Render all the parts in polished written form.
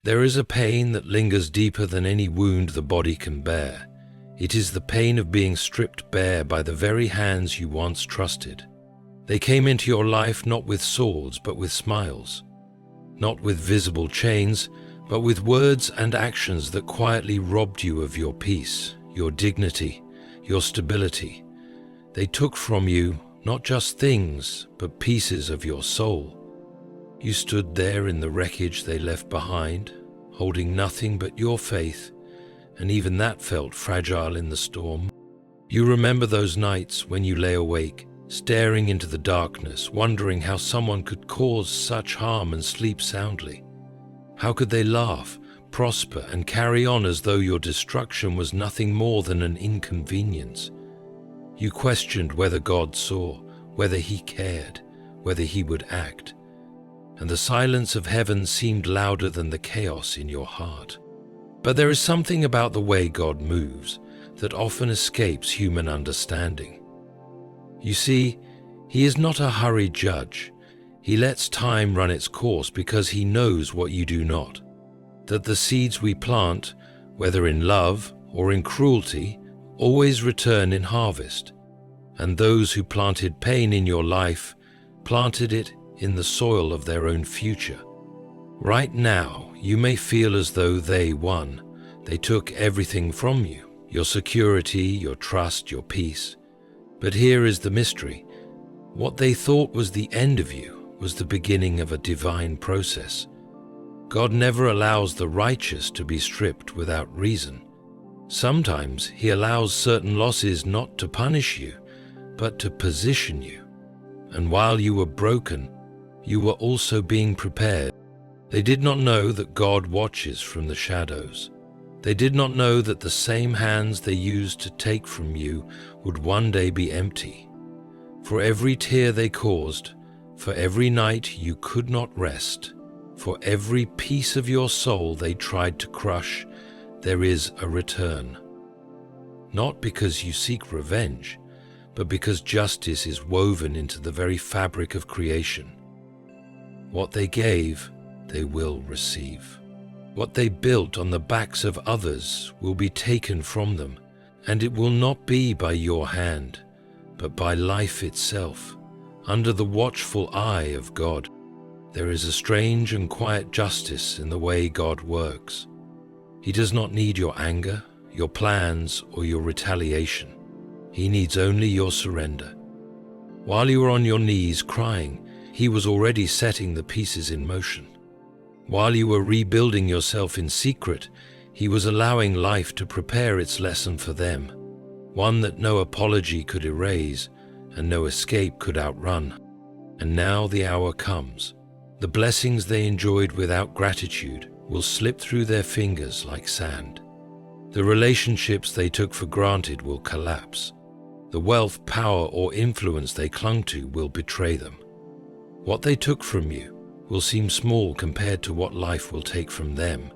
There is a pain that lingers deeper than any wound the body can bear. It is the pain of being stripped bare by the very hands you once trusted. They came into your life not with swords, but with smiles. Not with visible chains, but with words and actions that quietly robbed you of your peace, your dignity, your stability. They took from you not just things, but pieces of your soul. You stood there in the wreckage they left behind, holding nothing but your faith, and even that felt fragile in the storm. You remember those nights when you lay awake, staring into the darkness, wondering how someone could cause such harm and sleep soundly. How could they laugh, prosper, and carry on as though your destruction was nothing more than an inconvenience? You questioned whether God saw, whether He cared, whether He would act. And the silence of heaven seemed louder than the chaos in your heart. But there is something about the way God moves that often escapes human understanding. You see, He is not a hurried judge. He lets time run its course because He knows what you do not. That the seeds we plant, whether in love or in cruelty, always return in harvest. And those who planted pain in your life planted it in the soil of their own future. Right now, you may feel as though they won. They took everything from you, your security, your trust, your peace. But here is the mystery. What they thought was the end of you was the beginning of a divine process. God never allows the righteous to be stripped without reason. Sometimes He allows certain losses not to punish you, but to position you. And while you were broken, you were also being prepared. They did not know that God watches from the shadows. They did not know that the same hands they used to take from you would one day be empty. For every tear they caused, for every night you could not rest, for every piece of your soul they tried to crush, there is a return. Not because you seek revenge, but because justice is woven into the very fabric of creation. What they gave, they will receive. What they built on the backs of others will be taken from them, and it will not be by your hand, but by life itself, under the watchful eye of God. There is a strange and quiet justice in the way God works. He does not need your anger, your plans, or your retaliation. He needs only your surrender. While you were on your knees crying, He was already setting the pieces in motion. While you were rebuilding yourself in secret, He was allowing life to prepare its lesson for them, one that no apology could erase and no escape could outrun. And now the hour comes. The blessings they enjoyed without gratitude will slip through their fingers like sand. The relationships they took for granted will collapse. The wealth, power, or influence they clung to will betray them. What they took from you will seem small compared to what life will take from them,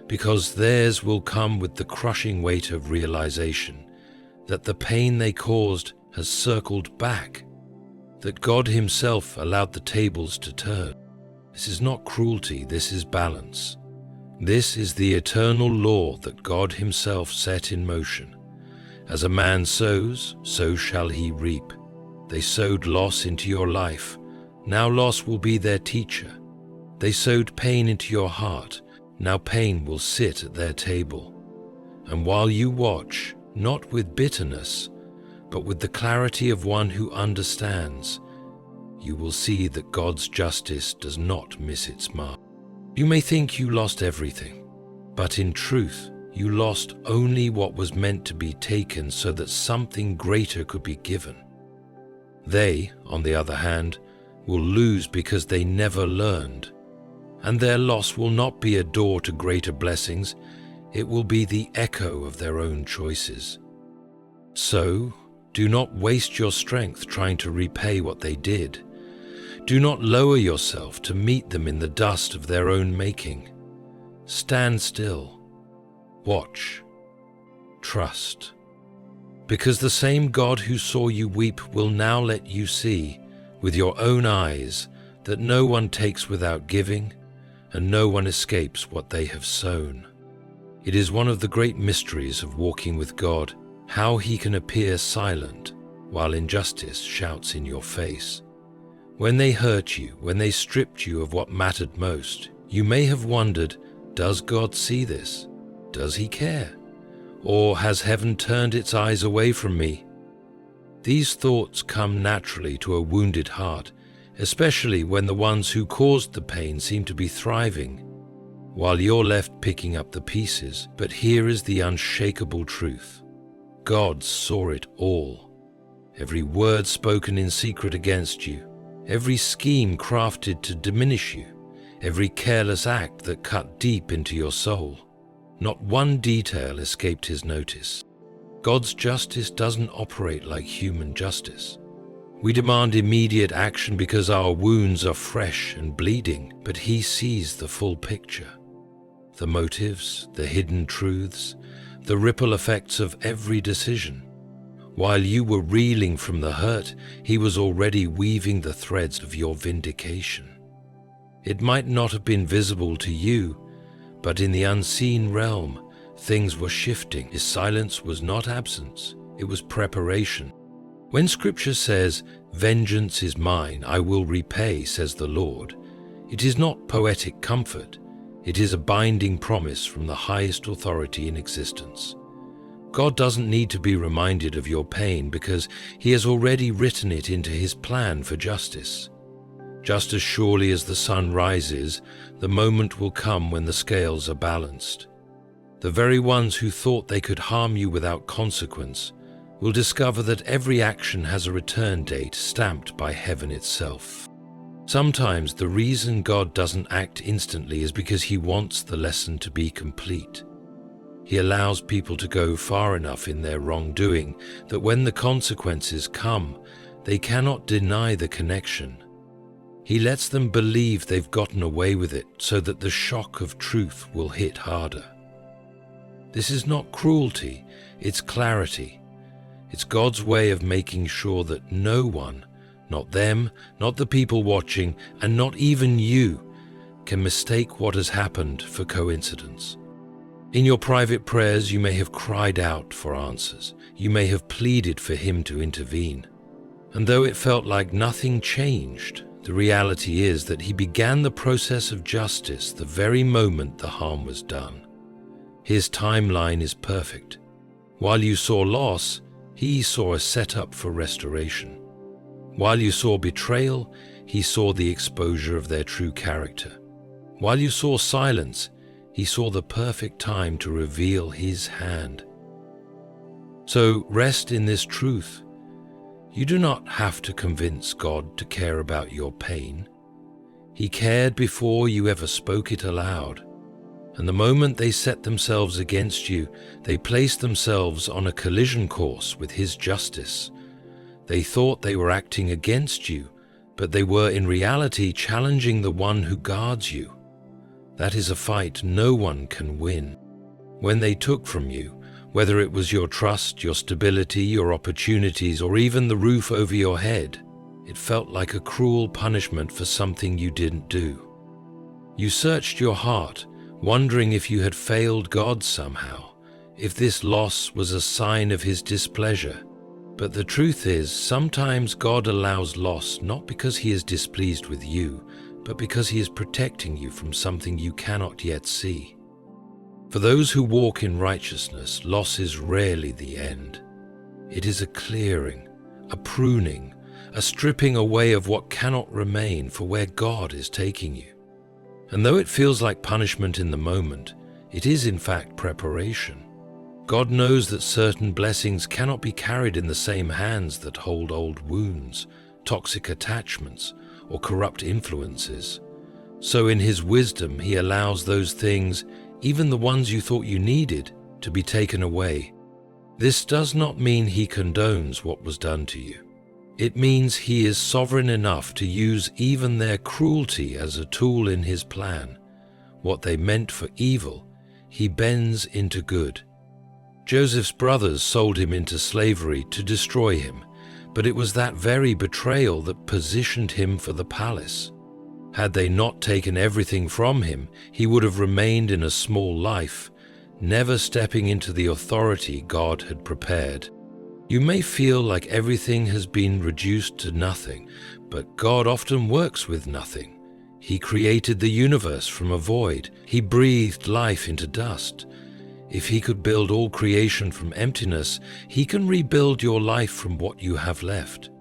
because theirs will come with the crushing weight of realization that the pain they caused has circled back, that God Himself allowed the tables to turn. This is not cruelty, this is balance. This is the eternal law that God Himself set in motion. As a man sows, so shall he reap. They sowed loss into your life. Now loss will be their teacher. They sowed pain into your heart. Now pain will sit at their table. And while you watch, not with bitterness, but with the clarity of one who understands, you will see that God's justice does not miss its mark. You may think you lost everything, but in truth, you lost only what was meant to be taken so that something greater could be given. They, on the other hand, will lose because they never learned. And their loss will not be a door to greater blessings, it will be the echo of their own choices. So, do not waste your strength trying to repay what they did. Do not lower yourself to meet them in the dust of their own making. Stand still. Watch. Trust. Because the same God who saw you weep will now let you see, with your own eyes, that no one takes without giving, and no one escapes what they have sown. It is one of the great mysteries of walking with God, how he can appear silent while injustice shouts in your face. When they hurt you, when they stripped you of what mattered most, you may have wondered, does God see this? Does he care? Or has heaven turned its eyes away from me? These thoughts come naturally to a wounded heart, especially when the ones who caused the pain seem to be thriving, while you're left picking up the pieces. But here is the unshakable truth. God saw it all. Every word spoken in secret against you, every scheme crafted to diminish you, every careless act that cut deep into your soul. Not one detail escaped his notice. God's justice doesn't operate like human justice. We demand immediate action because our wounds are fresh and bleeding, but he sees the full picture. The motives, the hidden truths, the ripple effects of every decision. While you were reeling from the hurt, he was already weaving the threads of your vindication. It might not have been visible to you, but in the unseen realm, things were shifting. His silence was not absence, it was preparation. When Scripture says, "Vengeance is mine, I will repay," says the Lord, it is not poetic comfort, it is a binding promise from the highest authority in existence. God doesn't need to be reminded of your pain because he has already written it into his plan for justice. Just as surely as the sun rises, the moment will come when the scales are balanced. The very ones who thought they could harm you without consequence will discover that every action has a return date stamped by heaven itself. Sometimes the reason God doesn't act instantly is because he wants the lesson to be complete. He allows people to go far enough in their wrongdoing that when the consequences come, they cannot deny the connection. He lets them believe they've gotten away with it so that the shock of truth will hit harder. This is not cruelty, it's clarity. It's God's way of making sure that no one, not them, not the people watching, and not even you, can mistake what has happened for coincidence. In your private prayers, you may have cried out for answers. You may have pleaded for him to intervene. And though it felt like nothing changed, the reality is that he began the process of justice the very moment the harm was done. His timeline is perfect. While you saw loss, he saw a setup for restoration. While you saw betrayal, he saw the exposure of their true character. While you saw silence, he saw the perfect time to reveal his hand. So rest in this truth. You do not have to convince God to care about your pain. He cared before you ever spoke it aloud. And the moment they set themselves against you, they placed themselves on a collision course with his justice. They thought they were acting against you, but they were in reality challenging the one who guards you. That is a fight no one can win. When they took from you, whether it was your trust, your stability, your opportunities, or even the roof over your head, it felt like a cruel punishment for something you didn't do. You searched your heart, wondering if you had failed God somehow, if this loss was a sign of his displeasure. But the truth is, sometimes God allows loss not because he is displeased with you, but because he is protecting you from something you cannot yet see. For those who walk in righteousness, loss is rarely the end. It is a clearing, a pruning, a stripping away of what cannot remain for where God is taking you. And though it feels like punishment in the moment, it is in fact preparation. God knows that certain blessings cannot be carried in the same hands that hold old wounds, toxic attachments, or corrupt influences. So in his wisdom, he allows those things, even the ones you thought you needed, to be taken away. This does not mean he condones what was done to you. It means he is sovereign enough to use even their cruelty as a tool in his plan. What they meant for evil, he bends into good. Joseph's brothers sold him into slavery to destroy him, but it was that very betrayal that positioned him for the palace. Had they not taken everything from him, he would have remained in a small life, never stepping into the authority God had prepared. You may feel like everything has been reduced to nothing, but God often works with nothing. He created the universe from a void. He breathed life into dust. If he could build all creation from emptiness, he can rebuild your life from what you have left.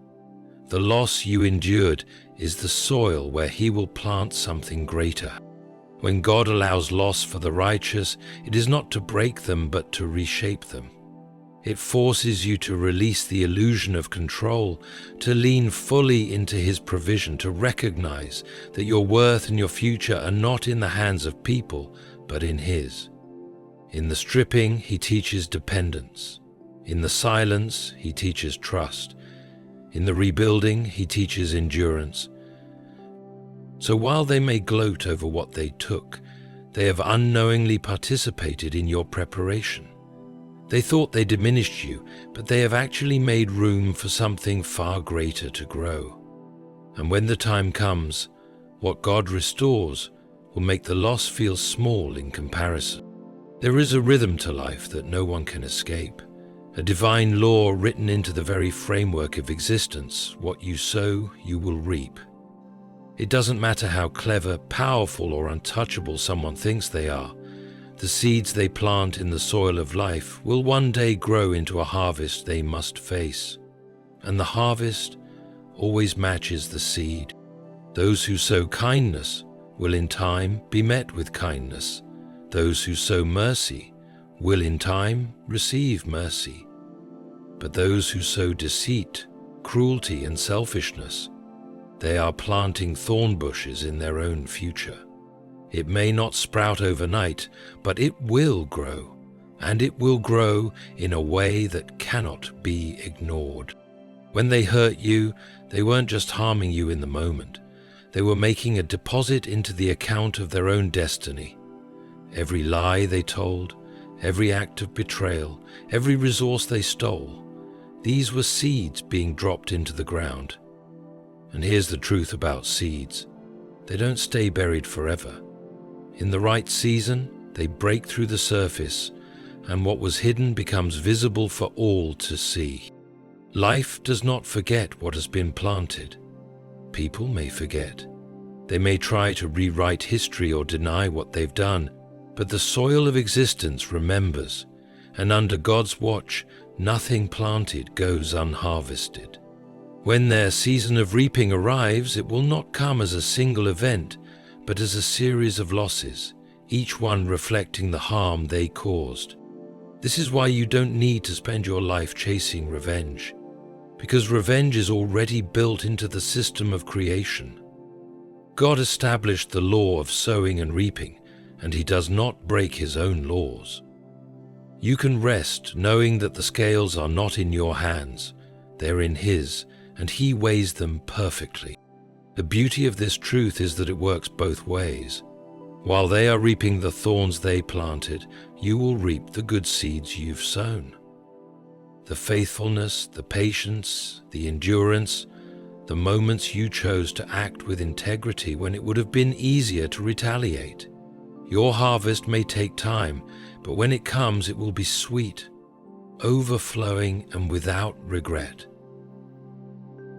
The loss you endured is the soil where he will plant something greater. When God allows loss for the righteous, it is not to break them but to reshape them. It forces you to release the illusion of control, to lean fully into his provision, to recognize that your worth and your future are not in the hands of people, but in his. In the stripping, he teaches dependence. In the silence, he teaches trust. In the rebuilding, he teaches endurance. So while they may gloat over what they took, they have unknowingly participated in your preparation. They thought they diminished you, but they have actually made room for something far greater to grow. And when the time comes, what God restores will make the loss feel small in comparison. There is a rhythm to life that no one can escape, a divine law written into the very framework of existence. What you sow, you will reap. It doesn't matter how clever, powerful, or untouchable someone thinks they are. The seeds they plant in the soil of life will one day grow into a harvest they must face. And the harvest always matches the seed. Those who sow kindness will in time be met with kindness. Those who sow mercy will in time receive mercy. But those who sow deceit, cruelty, and selfishness, they are planting thorn bushes in their own future. It may not sprout overnight, but it will grow, and it will grow in a way that cannot be ignored. When they hurt you, they weren't just harming you in the moment. They were making a deposit into the account of their own destiny. Every lie they told, every act of betrayal, every resource they stole, these were seeds being dropped into the ground. And here's the truth about seeds. They don't stay buried forever. In the right season, they break through the surface, and what was hidden becomes visible for all to see. Life does not forget what has been planted. People may forget. They may try to rewrite history or deny what they've done, but the soil of existence remembers, and under God's watch, nothing planted goes unharvested. When their season of reaping arrives, it will not come as a single event, but as a series of losses, each one reflecting the harm they caused. This is why you don't need to spend your life chasing revenge, because revenge is already built into the system of creation. God established the law of sowing and reaping, and he does not break his own laws. You can rest knowing that the scales are not in your hands, they're in his, and he weighs them perfectly. The beauty of this truth is that it works both ways. While they are reaping the thorns they planted, you will reap the good seeds you've sown. The faithfulness, the patience, the endurance, the moments you chose to act with integrity when it would have been easier to retaliate. Your harvest may take time, but when it comes, it will be sweet, overflowing, and without regret.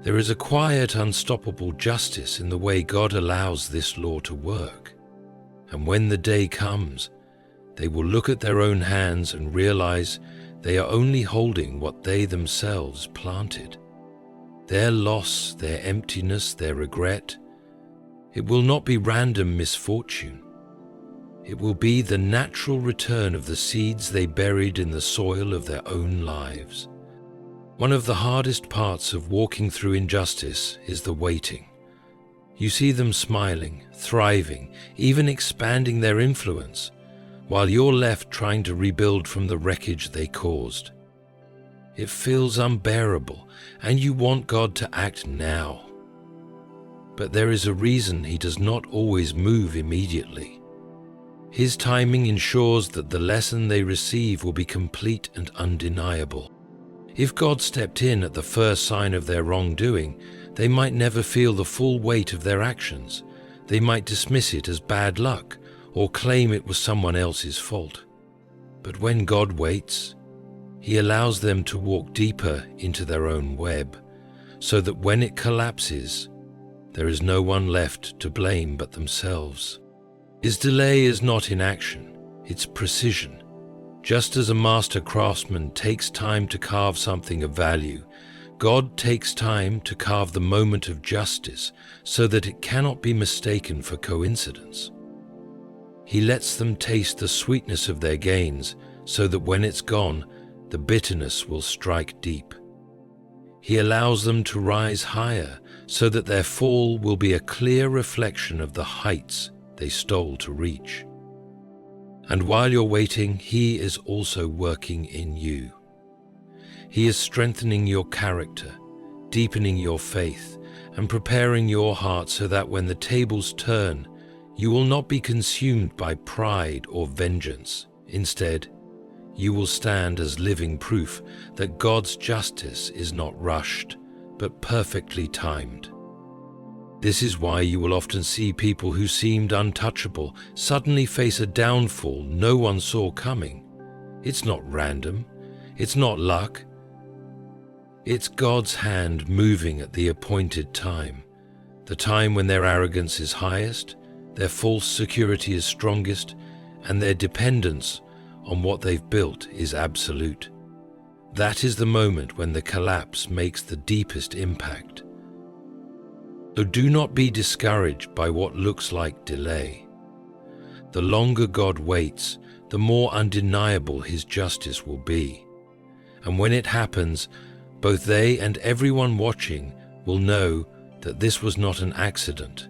There is a quiet, unstoppable justice in the way God allows this law to work. And when the day comes, they will look at their own hands and realize they are only holding what they themselves planted. Their loss, their emptiness, their regret, it will not be random misfortune. It will be the natural return of the seeds they buried in the soil of their own lives. One of the hardest parts of walking through injustice is the waiting. You see them smiling, thriving, even expanding their influence, while you're left trying to rebuild from the wreckage they caused. It feels unbearable, and you want God to act now. But there is a reason he does not always move immediately. His timing ensures that the lesson they receive will be complete and undeniable. If God stepped in at the first sign of their wrongdoing, they might never feel the full weight of their actions. they might dismiss it as bad luck or claim it was someone else's fault. But when God waits, He allows them to walk deeper into their own web, so that when it collapses, there is no one left to blame but themselves. His delay is not inaction, it's precision. Just as a master craftsman takes time to carve something of value, God takes time to carve the moment of justice so that it cannot be mistaken for coincidence. He lets them taste the sweetness of their gains so that when it's gone, the bitterness will strike deep. He allows them to rise higher so that their fall will be a clear reflection of the heights they stole to reach. And while you're waiting, He is also working in you. He is strengthening your character, deepening your faith, and preparing your heart so that when the tables turn, you will not be consumed by pride or vengeance. Instead, you will stand as living proof that God's justice is not rushed, but perfectly timed. This is why you will often see people who seemed untouchable suddenly face a downfall no one saw coming. It's not random, it's not luck. It's God's hand moving at the appointed time, the time when their arrogance is highest, their false security is strongest, and their dependence on what they've built is absolute. That is the moment when the collapse makes the deepest impact. So do not be discouraged by what looks like delay. The longer God waits, the more undeniable His justice will be. And when it happens, both they and everyone watching will know that this was not an accident.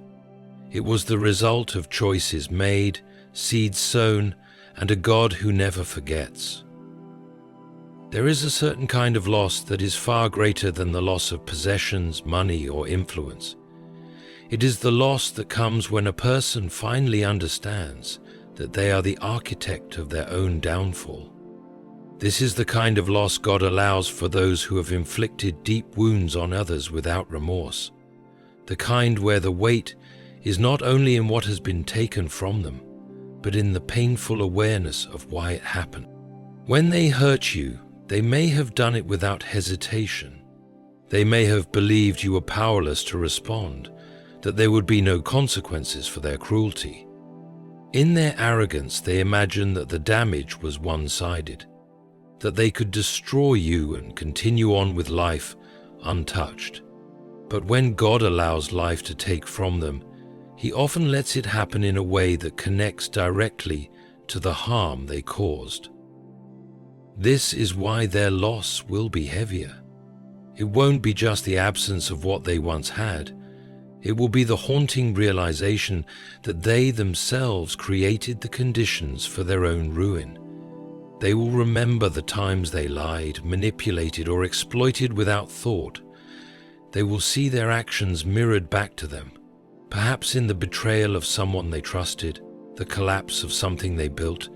It was the result of choices made, seeds sown, and a God who never forgets. There is a certain kind of loss that is far greater than the loss of possessions, money, or influence. It is the loss that comes when a person finally understands that they are the architect of their own downfall. This is the kind of loss God allows for those who have inflicted deep wounds on others without remorse. The kind where the weight is not only in what has been taken from them, but in the painful awareness of why it happened. When they hurt you, they may have done it without hesitation. They may have believed you were powerless to respond, that there would be no consequences for their cruelty. In their arrogance, they imagined that the damage was one-sided, that they could destroy you and continue on with life untouched. But when God allows life to take from them, He often lets it happen in a way that connects directly to the harm they caused. This is why their loss will be heavier. It won't be just the absence of what they once had. It will be the haunting realization that they themselves created the conditions for their own ruin. They will remember the times they lied, manipulated, or exploited without thought. They will see their actions mirrored back to them, perhaps in the betrayal of someone they trusted, the collapse of something they built,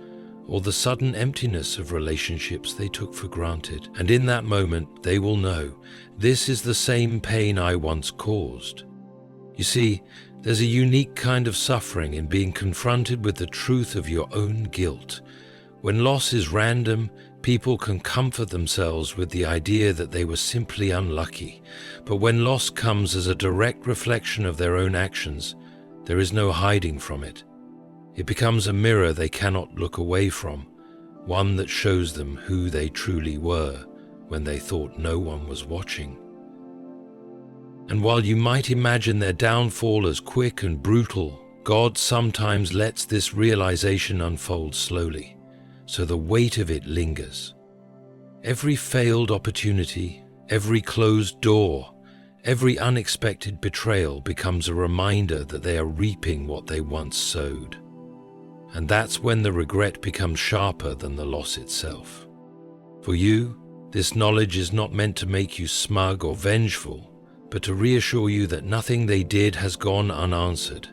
or the sudden emptiness of relationships they took for granted. And in that moment, they will know, this is the same pain I once caused. You see, there's a unique kind of suffering in being confronted with the truth of your own guilt. When loss is random, people can comfort themselves with the idea that they were simply unlucky. But when loss comes as a direct reflection of their own actions, there is no hiding from it. It becomes a mirror they cannot look away from, one that shows them who they truly were when they thought no one was watching. And while you might imagine their downfall as quick and brutal, God sometimes lets this realization unfold slowly, so the weight of it lingers. Every failed opportunity, every closed door, every unexpected betrayal becomes a reminder that they are reaping what they once sowed. And that's when the regret becomes sharper than the loss itself. For you, this knowledge is not meant to make you smug or vengeful, but to reassure you that nothing they did has gone unanswered.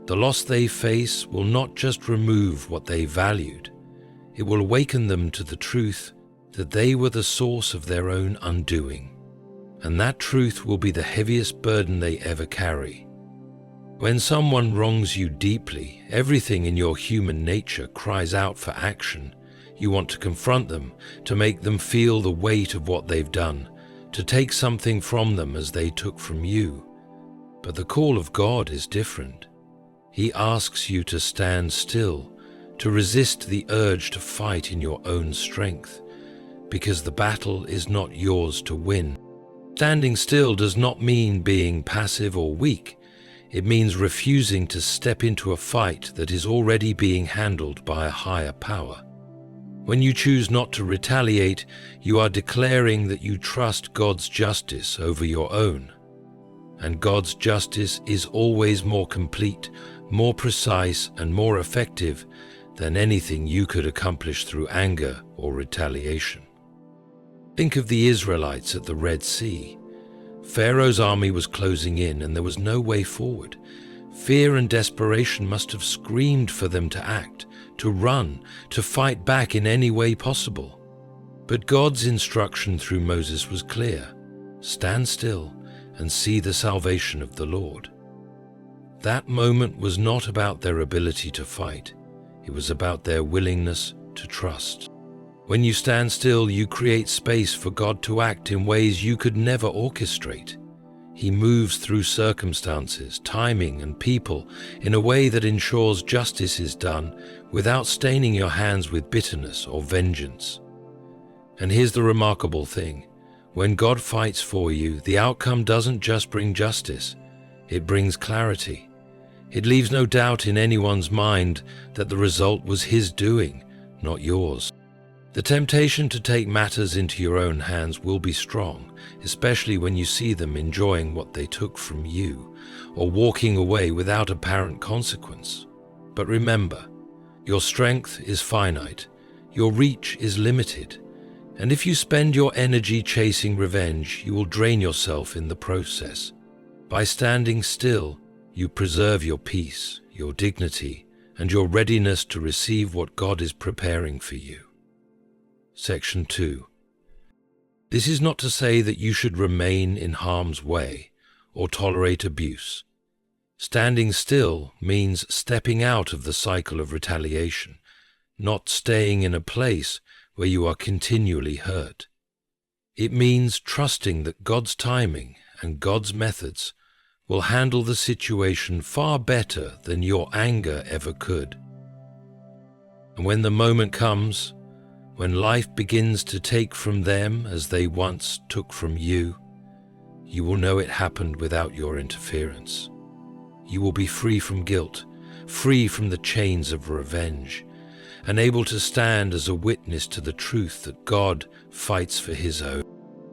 The loss they face will not just remove what they valued, it will awaken them to the truth that they were the source of their own undoing. And that truth will be the heaviest burden they ever carry. When someone wrongs you deeply, everything in your human nature cries out for action. You want to confront them, to make them feel the weight of what they've done, to take something from them as they took from you. But the call of God is different. He asks you to stand still, to resist the urge to fight in your own strength, because the battle is not yours to win. Standing still does not mean being passive or weak. It means refusing to step into a fight that is already being handled by a higher power. When you choose not to retaliate, you are declaring that you trust God's justice over your own. And God's justice is always more complete, more precise, and more effective than anything you could accomplish through anger or retaliation. Think of the Israelites at the Red Sea. Pharaoh's army was closing in and there was no way forward. Fear and desperation must have screamed for them to act, to run, to fight back in any way possible. But God's instruction through Moses was clear: stand still and see the salvation of the Lord. That moment was not about their ability to fight. It was about their willingness to trust. When you stand still, you create space for God to act in ways you could never orchestrate. He moves through circumstances, timing, and people in a way that ensures justice is done without staining your hands with bitterness or vengeance. And here's the remarkable thing: when God fights for you, the outcome doesn't just bring justice, it brings clarity. It leaves no doubt in anyone's mind that the result was His doing, not yours. The temptation to take matters into your own hands will be strong, especially when you see them enjoying what they took from you, or walking away without apparent consequence. But remember, your strength is finite, your reach is limited, and if you spend your energy chasing revenge, you will drain yourself in the process. By standing still, you preserve your peace, your dignity, and your readiness to receive what God is preparing for you. Section 2. This is not to say that you should remain in harm's way or tolerate abuse. Standing still means stepping out of the cycle of retaliation, not staying in a place where you are continually hurt. It means trusting that God's timing and God's methods will handle the situation far better than your anger ever could. And when the moment comes, when life begins to take from them as they once took from you, you will know it happened without your interference. You will be free from guilt, free from the chains of revenge, and able to stand as a witness to the truth that God fights for His own.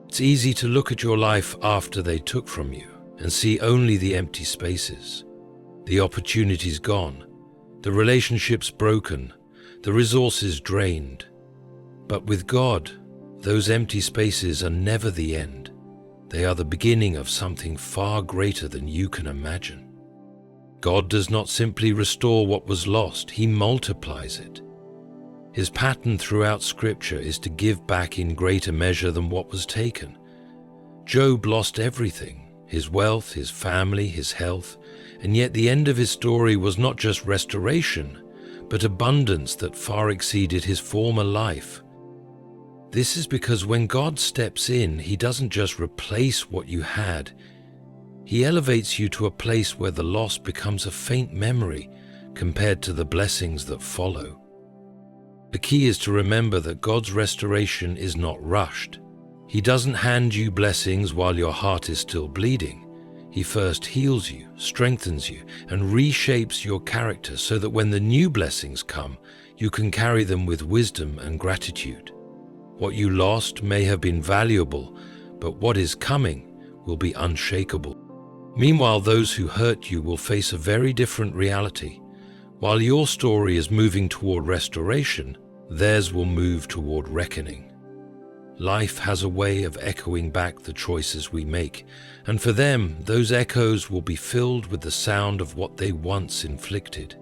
It's easy to look at your life after they took from you and see only the empty spaces. The opportunities gone, the relationships broken, the resources drained. But with God, those empty spaces are never the end. They are the beginning of something far greater than you can imagine. God does not simply restore what was lost, He multiplies it. His pattern throughout Scripture is to give back in greater measure than what was taken. Job lost everything: his wealth, his family, his health, and yet the end of his story was not just restoration, but abundance that far exceeded his former life. This is because when God steps in, He doesn't just replace what you had. He elevates you to a place where the loss becomes a faint memory compared to the blessings that follow. The key is to remember that God's restoration is not rushed. He doesn't hand you blessings while your heart is still bleeding. He first heals you, strengthens you, and reshapes your character so that when the new blessings come, you can carry them with wisdom and gratitude. What you lost may have been valuable, but what is coming will be unshakable. Meanwhile, those who hurt you will face a very different reality. While your story is moving toward restoration, theirs will move toward reckoning. Life has a way of echoing back the choices we make, and for them, those echoes will be filled with the sound of what they once inflicted.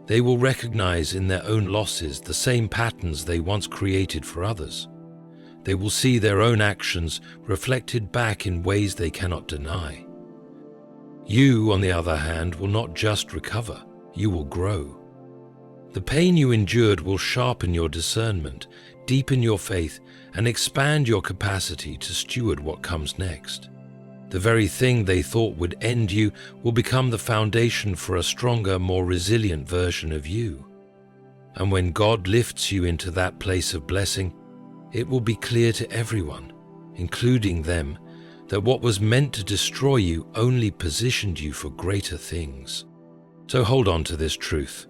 They will recognize in their own losses the same patterns they once created for others. They will see their own actions reflected back in ways they cannot deny. You, on the other hand, will not just recover, you will grow. The pain you endured will sharpen your discernment, deepen your faith, and expand your capacity to steward what comes next. The very thing they thought would end you will become the foundation for a stronger, more resilient version of you. And when God lifts you into that place of blessing, it will be clear to everyone, including them, that what was meant to destroy you only positioned you for greater things. So hold on to this truth.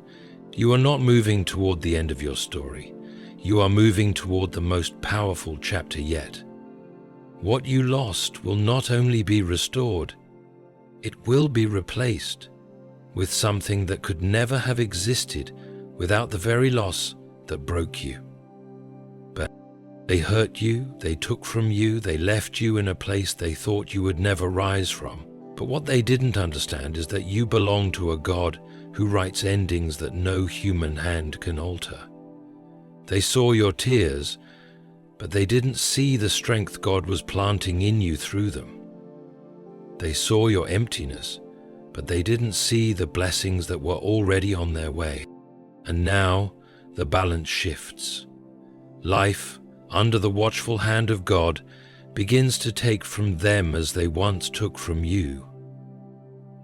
You are not moving toward the end of your story. You are moving toward the most powerful chapter yet. What you lost will not only be restored, it will be replaced with something that could never have existed without the very loss that broke you. But they hurt you, they took from you, they left you in a place they thought you would never rise from. But what they didn't understand is that you belong to a God who writes endings that no human hand can alter. They saw your tears, but they didn't see the strength God was planting in you through them. They saw your emptiness, but they didn't see the blessings that were already on their way. And now the balance shifts. Life, under the watchful hand of God, begins to take from them as they once took from you.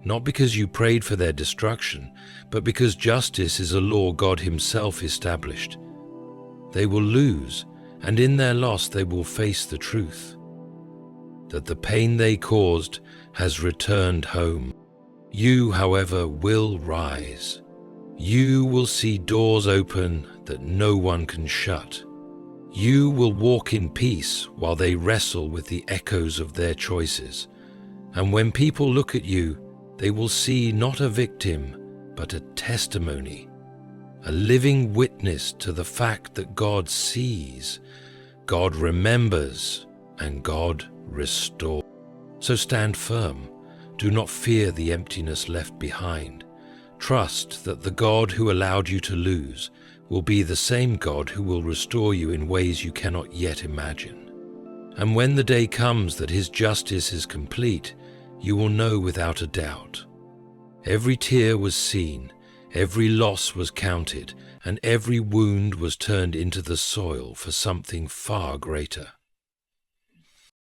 Not because you prayed for their destruction, but because justice is a law God Himself established. They will lose, and in their loss they will face the truth, that the pain they caused has returned home. You, however, will rise. You will see doors open that no one can shut. You will walk in peace while they wrestle with the echoes of their choices. And when people look at you, they will see not a victim, but a testimony, a living witness to the fact that God sees, God remembers, and God restores. So stand firm. Do not fear the emptiness left behind. Trust that the God who allowed you to lose will be the same God who will restore you in ways you cannot yet imagine. And when the day comes that His justice is complete, you will know without a doubt. Every tear was seen, every loss was counted, and every wound was turned into the soil for something far greater.